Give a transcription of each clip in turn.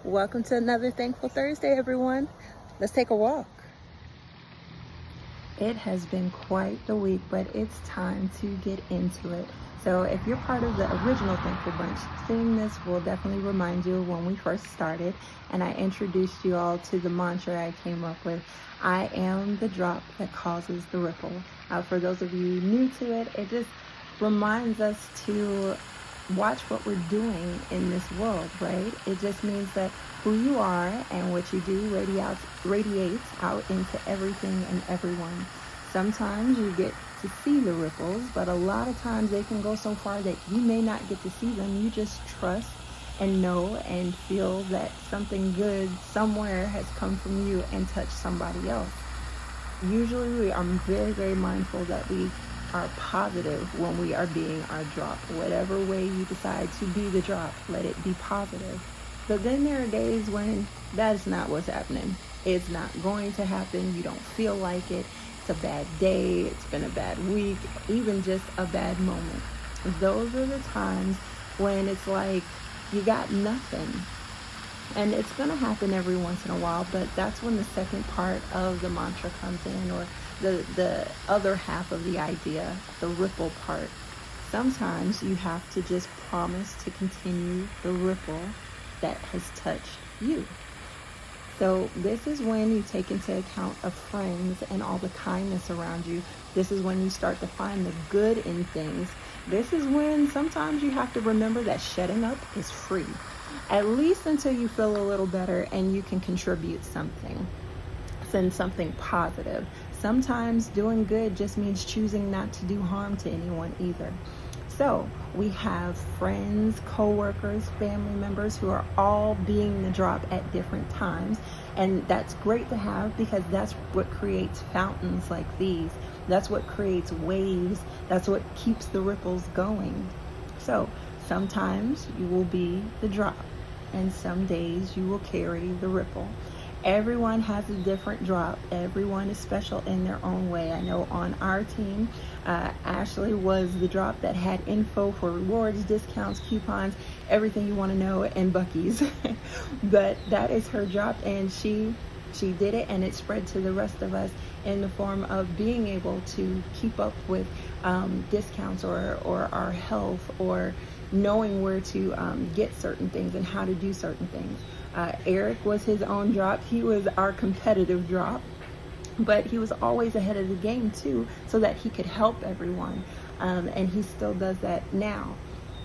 Welcome to another Thankful Thursday, everyone. Let's take a walk. It has been quite the week, but it's time to get into it. So if you're part of the original Thankful Bunch, seeing this will definitely remind you of when we first started and I introduced you all to the mantra I came up with. I am the drop that causes the ripple. For those of you new to it, it just reminds us to watch what we're doing in this world, right? It just means that who you are and what you do radiates out into everything and everyone. Sometimes you get to see the ripples, but a lot of times they can go so far that you may not get to see them. You just trust and know and feel that something good somewhere has come from you and touched somebody else. Usually I'm very, very mindful that we are positive when we are being our drop. Whatever way you decide to be the drop, let it be positive. But then there are days when that's not what's happening. It's not going to happen. You don't feel like it. It's a bad day. It's been a bad week, even just a bad moment. Those are the times when it's like you got nothing. And it's going to happen every once in a while, but that's when the second part of the mantra comes in, or the other half of the idea, the ripple part. Sometimes you have to just promise to continue the ripple that has touched you. So this is when you take into account of friends and all the kindness around you. This is when you start to find the good in things. This is when sometimes you have to remember that shutting up is free, at least until you feel a little better and you can contribute something, send something positive. Sometimes doing good just means choosing not to do harm to anyone either. So we have friends, co-workers, family members who are all being the drop at different times. And that's great to have, because that's what creates fountains like these. That's what creates waves. That's what keeps the ripples going. So sometimes you will be the drop, and some days you will carry the ripple. Everyone has a different drop. Everyone is special in their own way. I know on our team, Ashley was the drop that had info for rewards, discounts, coupons, everything you want to know, and Buc-ee's. But that is her drop, and she did it, and it spread to the rest of us in the form of being able to keep up with discounts or our health, or knowing where to get certain things and how to do certain things. Eric was his own drop. He was our competitive drop, but he was always ahead of the game too, so that he could help everyone. And he still does that now,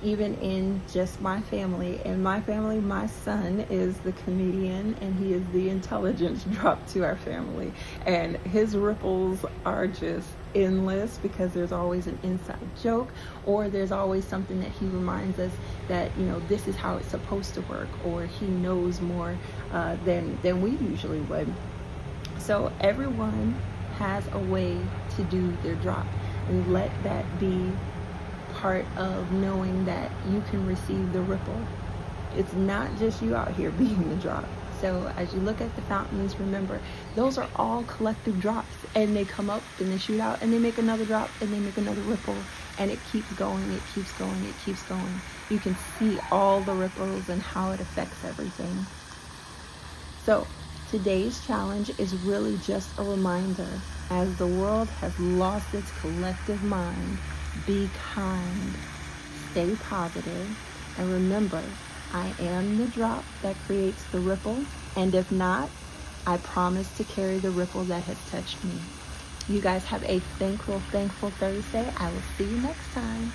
even in just my family. In my family, my son is the comedian, and he is the intelligence drop to our family. And his ripples are just endless, because there's always an inside joke, or there's always something that he reminds us that, this is how it's supposed to work, or he knows more than we usually would. So everyone has a way to do their drop, and let that be part of knowing that you can receive the ripple. It's not just you out here being the drop. So as you look at the fountains, remember, those are all collective drops, and they come up and they shoot out and they make another drop and they make another ripple, and it keeps going, it keeps going, it keeps going. You can see all the ripples and how it affects everything. So today's challenge is really just a reminder, as the world has lost its collective mind, be kind, stay positive, and remember, I am the drop that creates the ripple, and if not, I promise to carry the ripple that has touched me. You guys have a thankful Thursday. I will see you next time.